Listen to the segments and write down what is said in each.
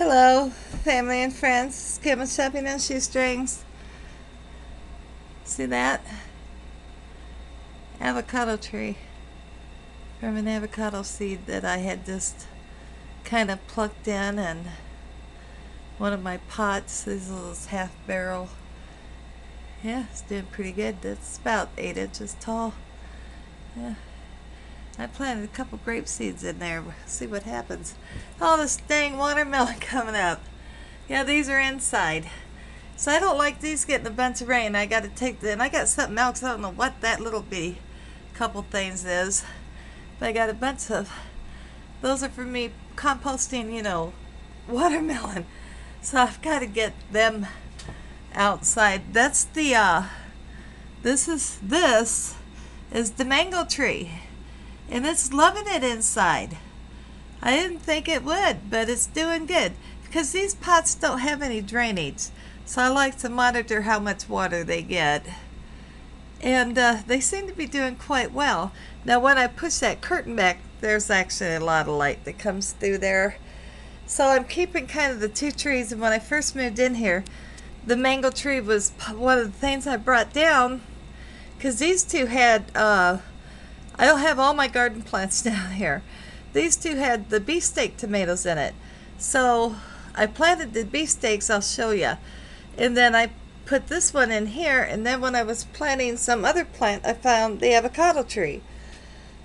Hello, family and friends. Kim shopping on shoestrings. See that? Avocado tree from an avocado seed that I had just kind of plucked in, and one of my pots, these little half barrel. Yeah, it's doing pretty good. It's about 8 inches tall. Yeah. I planted a couple grape seeds in there. See what happens. Oh, this dang watermelon coming up. Yeah, these are inside. So I don't like these getting a bunch of rain. I got to take and I got something else. I don't know what that little bitty couple things is. But I got a bunch of, those are for me composting, watermelon. So I've got to get them outside. That's the, this is the mango tree. And it's loving it inside. I didn't think it would, but it's doing good. Because these pots don't have any drainage. So I like to monitor how much water they get. And they seem to be doing quite well. Now when I push that curtain back, there's actually a lot of light that comes through there. So I'm keeping kind of the two trees. And when I first moved in here, the mango tree was one of the things I brought down. Because these two had, I don't have all my garden plants down here. These two had the beefsteak tomatoes in it. So I planted the beefsteaks, I'll show you. And then I put this one in here, and then when I was planting some other plant, I found the avocado tree.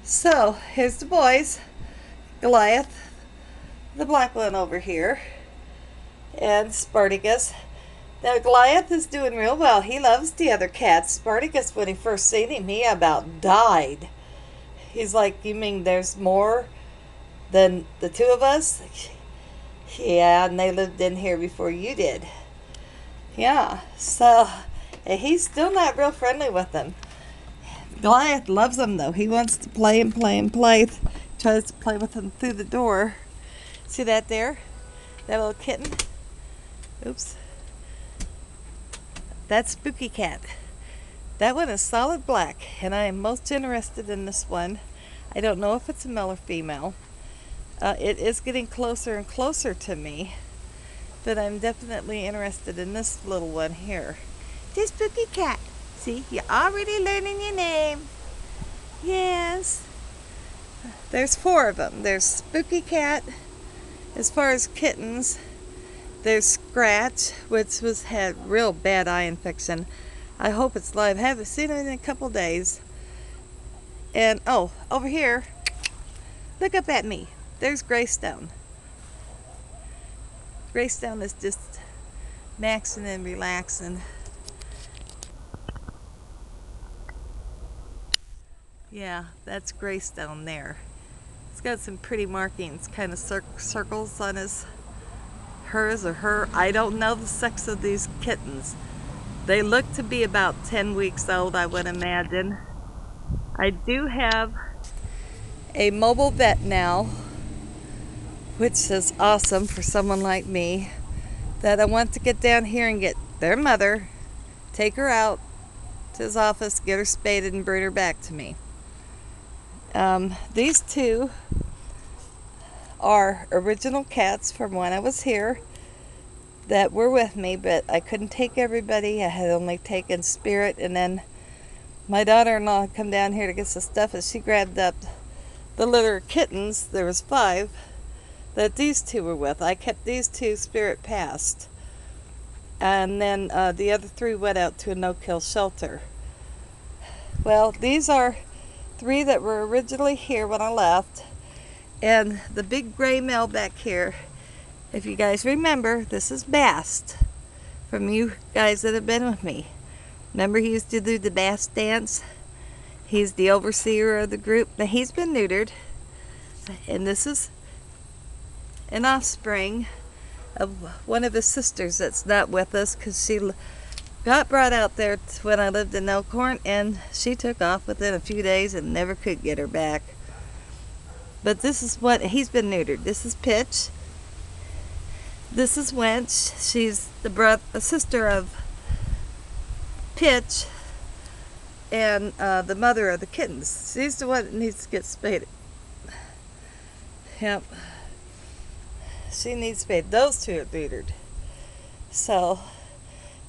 So here's the boys. Goliath, the black one over here, and Spartacus. Now Goliath is doing real well. He loves the other cats. Spartacus, when he first seen him, he about died. He's like, you mean there's more than the two of us? Yeah, and they lived in here before you did. Yeah, so he's still not real friendly with them. Goliath loves them, though. He wants to play and play and play. Tries to play with them through the door. See that there? That little kitten? Oops. That's Spooky Cat. That one is solid black, and I am most interested in this one. I don't know if it's a male or female. It is getting closer and closer to me, but I'm definitely interested in this little one here. This Spooky Cat. See, you're already learning your name. Yes. There's 4 of them. There's Spooky Cat. As far as kittens, there's Scratch, which had real bad eye infection. I hope it's live. I haven't seen it in a couple days. And, oh, over here, look up at me. There's Greystone. Greystone is just maxing and relaxing. Yeah, that's Greystone there. It's got some pretty markings, kind of circles on hers or her. I don't know the sex of these kittens. They look to be about 10 weeks old, I would imagine. I do have a mobile vet now, which is awesome for someone like me, that I want to get down here and get their mother, take her out to his office, get her spaded, and bring her back to me. These two are original cats from when I was here that were with me, but I couldn't take everybody. I had only taken Spirit, and then my daughter-in-law had come down here to get some stuff, and she grabbed up the litter of kittens. There was 5 that these two were with. I kept these 2. Spirit passed, and then the other 3 went out to a no-kill shelter. Well, these are 3 that were originally here when I left, and the big gray male back here, if you guys remember, this is Bast, from you guys that have been with me. Remember he used to do the Bast dance? He's the overseer of the group. Now he's been neutered, and this is an offspring of one of his sisters that's not with us, because she got brought out there when I lived in Elkhorn, and she took off within a few days and never could get her back. But this is what he's been neutered. This is Pitch. This is Wench. She's the sister of Pitch and the mother of the kittens. She's the one that needs to get spaded. Yep. she needs spayed. Those two are neutered. So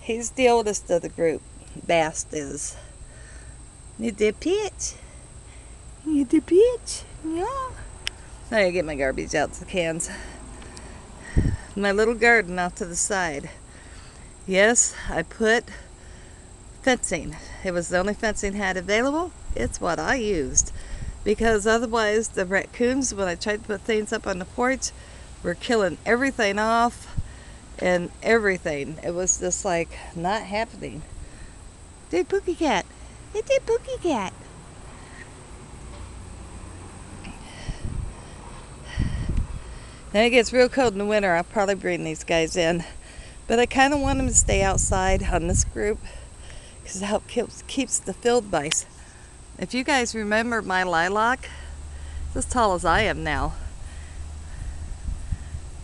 he's the oldest of the group. Bast is. Need the pitch. Need the pitch. Yeah. Now I get my garbage out to the cans. My little garden out to the side. Yes, I put fencing. It was the only fencing I had available. It's what I used. Because otherwise the raccoons, when I tried to put things up on the porch, were killing everything off and everything. It was just like not happening. Dude, Pookie Cat. It's a Pookie Cat. Then it gets real cold in the winter. I'll probably bring these guys in. But I kind of want them to stay outside on this group because it helps keeps the field mice. If you guys remember my lilac, it's as tall as I am now.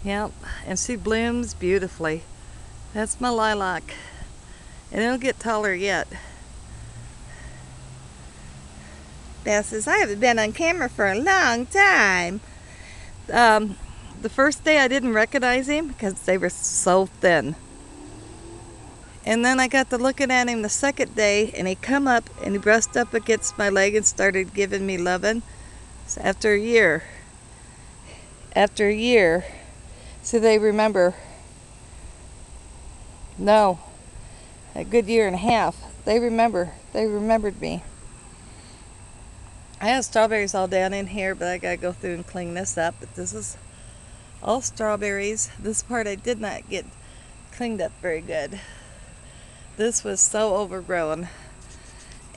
Yep, and she blooms beautifully. That's my lilac. And it'll get taller yet. Beth says, I haven't been on camera for a long time. The first day I didn't recognize him because they were so thin. And then I got to looking at him the second day, and he come up and he brushed up against my leg and started giving me loving. So after a year, so they remember, no, a good year and a half, they remembered me. I have strawberries all down in here, but I gotta go through and clean this up. But this is all strawberries. This part I did not get cleaned up very good. This was so overgrown.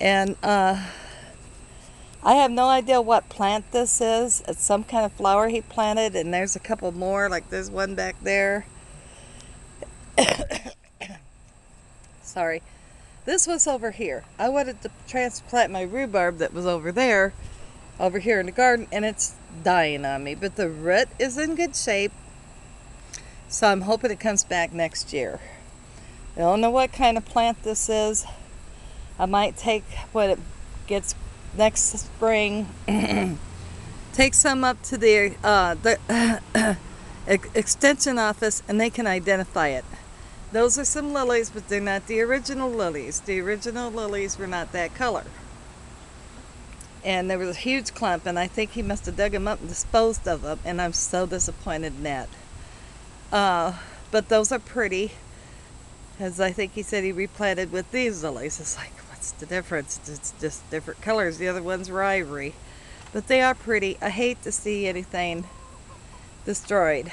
And I have no idea what plant this is. It's some kind of flower he planted, and there's a couple more, like there's one back there. Sorry. This was over here. I wanted to transplant my rhubarb that was over there, over here in the garden, and it's dying on me. But the root is in good shape, so I'm hoping it comes back next year. I don't know what kind of plant this is. I might take what it gets next spring, take some up to the extension office, and they can identify it. Those are some lilies, but they're not the original lilies. The original lilies were not that color. And there was a huge clump, and I think he must have dug them up and disposed of them, and I'm so disappointed in that. But those are pretty, as I think he said he replanted with these lilies. It's like, what's the difference? It's just different colors. The other ones were ivory. But they are pretty. I hate to see anything destroyed.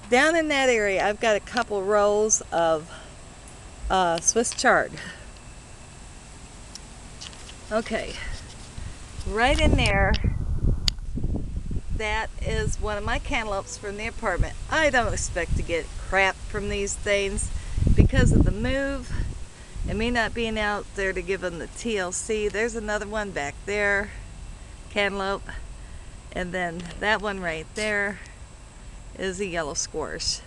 Down in that area, I've got a couple rows of Swiss chard. Okay, right in there, that is one of my cantaloupes from the apartment. I don't expect to get crap from these things because of the move and me not being out there to give them the TLC. There's another one back there, cantaloupe, and then that one right there is a yellow squash.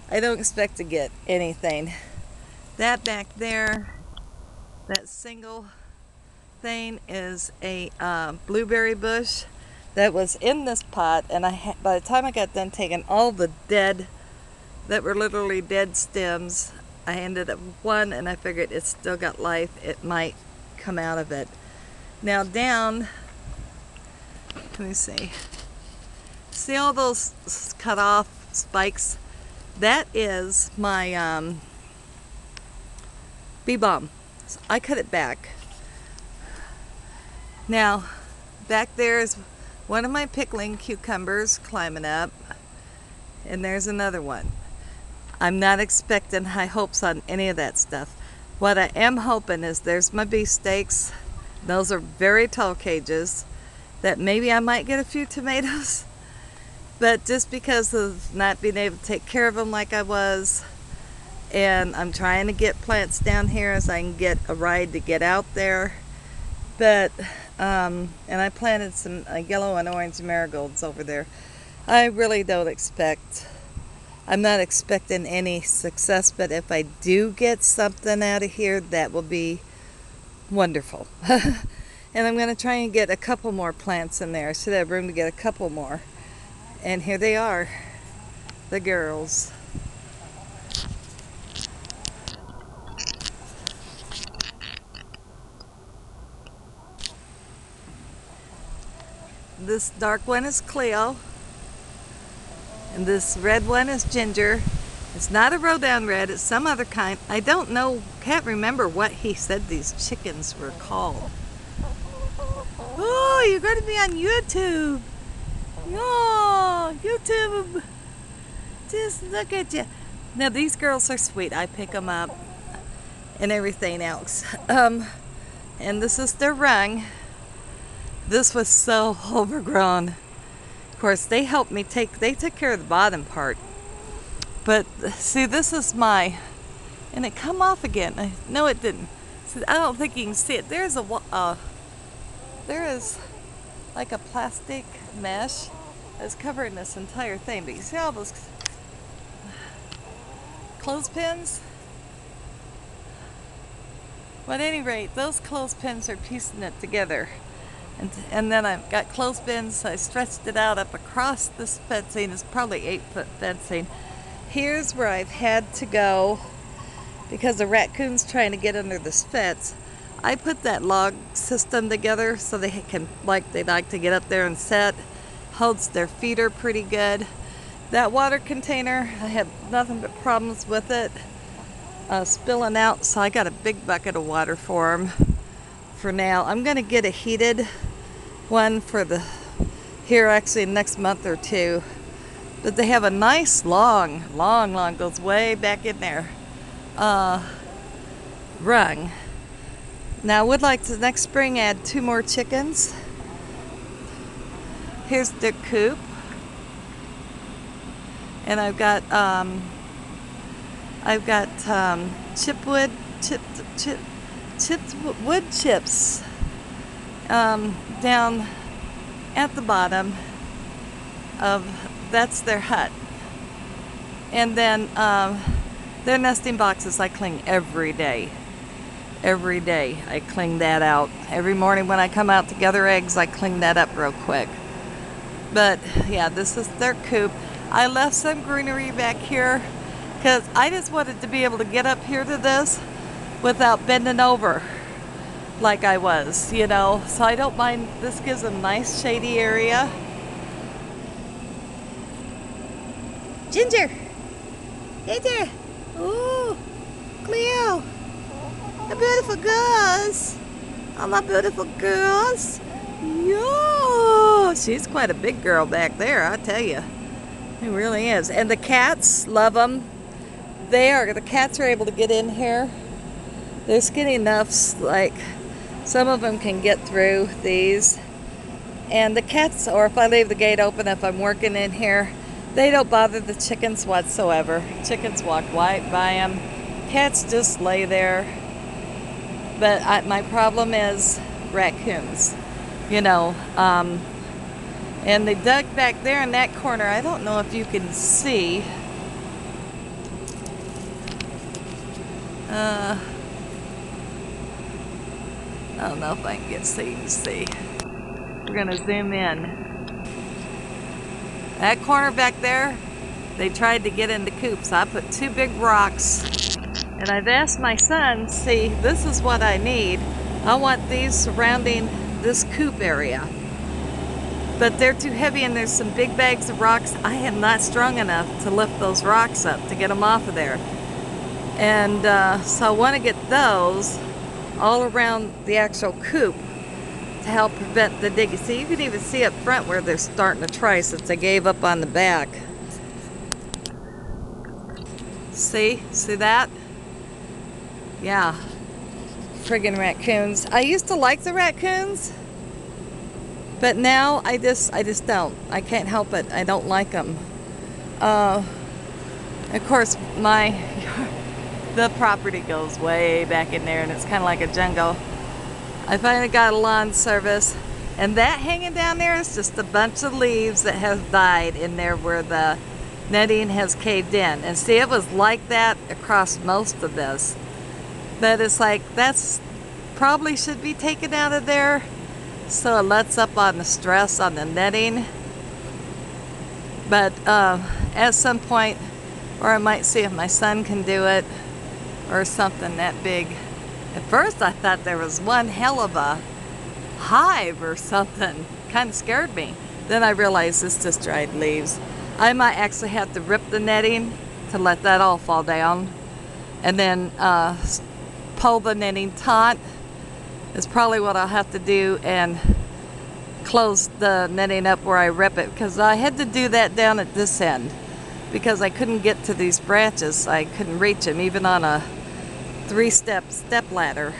I don't expect to get anything. That back there, that single thing is a blueberry bush that was in this pot, and by the time I got done taking all the dead, that were literally dead stems, I ended up with one, and I figured it's still got life. It might come out of it. Now down, let me see all those cut off spikes? That is my bee balm. So I cut it back. Now back there is one of my pickling cucumbers climbing up, and there's another one. I'm not expecting high hopes on any of that stuff. What I am hoping is there's my beefsteaks. Those are very tall cages that maybe I might get a few tomatoes. But just because of not being able to take care of them like I was, and I'm trying to get plants down here as I can get a ride to get out there. But, and I planted some yellow and orange marigolds over there. I really don't expect, I'm not expecting any success, but if I do get something out of here, that will be wonderful. And I'm going to try and get a couple more plants in there. I should have room to get a couple more. And here they are, the girls. This dark one is Cleo, and this red one is Ginger. It's not a Rodan red, it's some other kind. I don't know, can't remember what he said these chickens were called. Oh, you're going to be on YouTube. Oh, YouTube. Just look at you. Now these girls are sweet. I pick them up and everything else. And this is their rung. This was so overgrown. Of course, they helped me they took care of the bottom part. But see, this is and it come off again. No, it didn't. See, I don't think you can see it. There is like a plastic mesh that's covering this entire thing. But you see all those clothespins? Well, at any rate, those clothespins are piecing it together. And then I've got clothespins. I stretched it out up across this fencing. It's probably 8-foot fencing. Here's where I've had to go because the raccoon's trying to get under this fence. I put that log system together so they like to get up there and set. Holds their feeder pretty good. That water container, I had nothing but problems with it spilling out, so I got a big bucket of water for them for now. I'm going to get a heated one for here actually next month or two. But they have a nice long, goes way back in there, rung. Now I would like to next spring add 2 more chickens. Here's their coop. And I've got chipped wood chips down at the bottom that's their hut. And then their nesting boxes I clean every day. Every day I clean that out. Every morning when I come out to gather eggs, I clean that up real quick. But yeah, this is their coop. I left some greenery back here because I just wanted to be able to get up here to this without bending over like I was, you know. So I don't mind. This gives a nice shady area. Ginger! Ginger! Ooh! Cleo! The beautiful girls! All my beautiful girls! Yo! She's quite a big girl back there, I tell you. It really is. And the cats, love them. The cats are able to get in here. They're skinny enough, like some of them can get through these. And the cats, or if I leave the gate open, if I'm working in here, they don't bother the chickens whatsoever. Chickens walk right by them. Cats just lay there. But my problem is raccoons, you know. And they dug back there in that corner. I don't know if you can see. I don't know if I can get so you can see. We're gonna zoom in. That corner back there, they tried to get into coops. I put 2 big rocks, and I've asked my son, see, this is what I need. I want these surrounding this coop area. But they're too heavy and there's some big bags of rocks. I am not strong enough to lift those rocks up to get them off of there. And so I want to get those all around the actual coop to help prevent the digging. See, you can even see up front where they're starting to try since they gave up on the back. See that? Yeah, friggin' raccoons. I used to like the raccoons, but now I just don't. I can't help it. I don't like them. Of course, the property goes way back in there, and it's kind of like a jungle. I finally got a lawn service, and that hanging down there is just a bunch of leaves that have died in there where the netting has caved in. And see, it was like that across most of this. But it's like, that's probably should be taken out of there so it lets up on the stress on the netting. But at some point, or I might see if my son can do it or something that big. At first I thought there was one hell of a hive or something. Kind of scared me. Then I realized it's just dried leaves. I might actually have to rip the netting to let that all fall down, and then pull the netting taut is probably what I'll have to do, and close the netting up where I rip it, because I had to do that down at this end because I couldn't get to these branches. I couldn't reach them even on a 3-step ladder.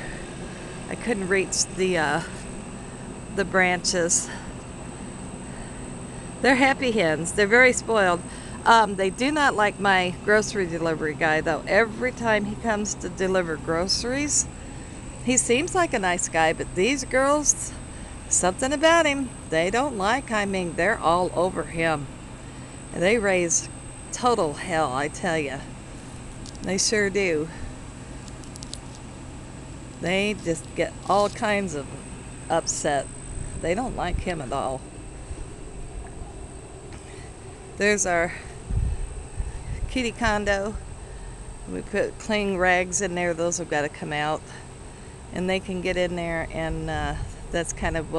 I couldn't reach the branches. They're happy hens. They're very spoiled. They do not like my grocery delivery guy, though. Every time he comes to deliver groceries, he seems like a nice guy, but these girls, something about him they don't like. I mean, they're all over him. They raise total hell, I tell you. They sure do. They just get all kinds of upset. They don't like him at all. There's our kitty condo. We put cling rags in there. Those have got to come out, and they can get in there, and that's kind of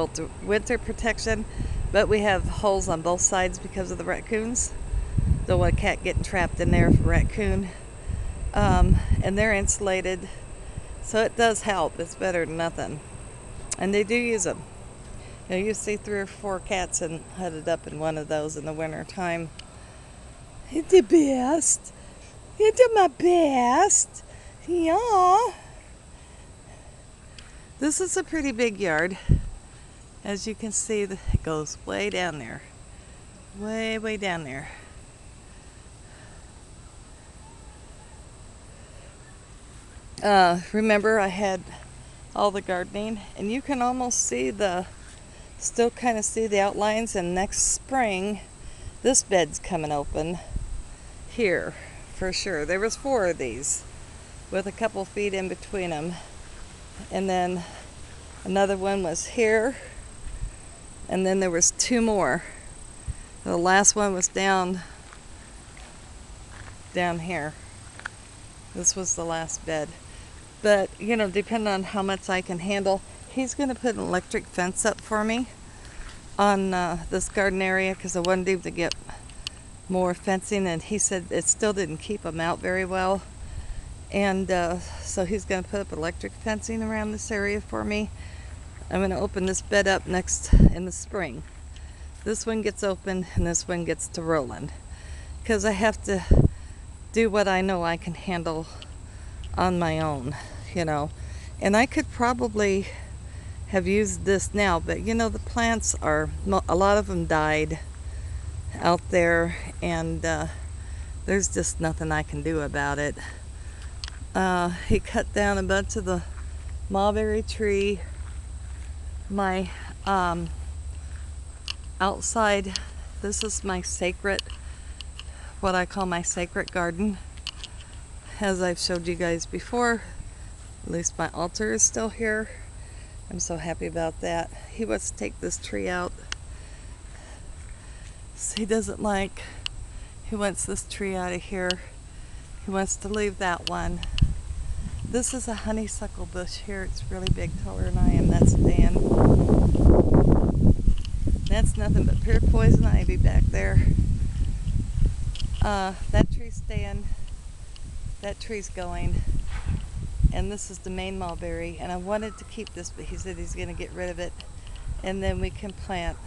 winter protection. But we have holes on both sides because of the raccoons. Don't want a cat getting trapped in there for raccoon. And they're insulated, so it does help. It's better than nothing. And they do use them. You know, you see 3 or 4 cats headed up in one of those in the winter time. It's the best. It's my best. Yeah. This is a pretty big yard. As you can see, it goes way down there. Way, way down there. Remember, I had all the gardening, and you can almost see still kind of see the outlines, and next spring this bed's coming open here for sure. There was 4 of these with a couple feet in between them, and then another one was here, and then there was 2 more. The last one was down here. This was the last bed. But, you know, depending on how much I can handle, he's going to put an electric fence up for me on this garden area, because I wanted him to get more fencing, and he said it still didn't keep him out very well. And so he's going to put up electric fencing around this area for me. I'm going to open this bed up next in the spring. This one gets open, and this one gets to rolling, because I have to do what I know I can handle on my own, you know. And I could probably have used this now, but you know, the plants are, a lot of them died out there, and there's just nothing I can do about it. He cut down a bunch of the mulberry tree. My outside, this is my sacred, what I call my sacred garden. As I've showed you guys before, at least my altar is still here. I'm so happy about that. He wants to take this tree out. So he doesn't like, he wants this tree out of here. He wants to leave that one. This is a honeysuckle bush here. It's really big, taller than I am. That's Dan. That's nothing but pure poison ivy back there. That tree's staying. That tree's going. And this is the main mulberry. And I wanted to keep this, but he said he's going to get rid of it. And then we can plant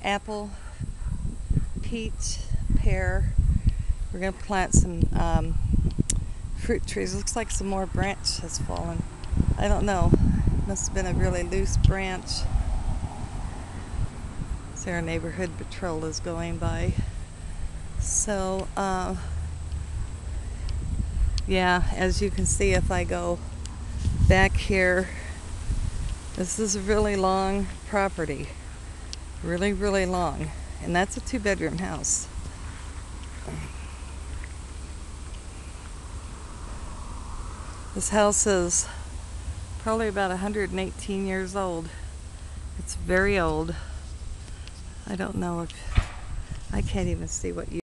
apple, peach, pear. We're going to plant some fruit trees. Looks like some more branch has fallen. I don't know. Must have been a really loose branch. So our neighborhood patrol is going by. So, yeah, as you can see, if I go back here, this is a really long property. Really, really long. And that's a 2-bedroom house. This house is probably about 118 years old. It's very old. I don't know if I can't even see what you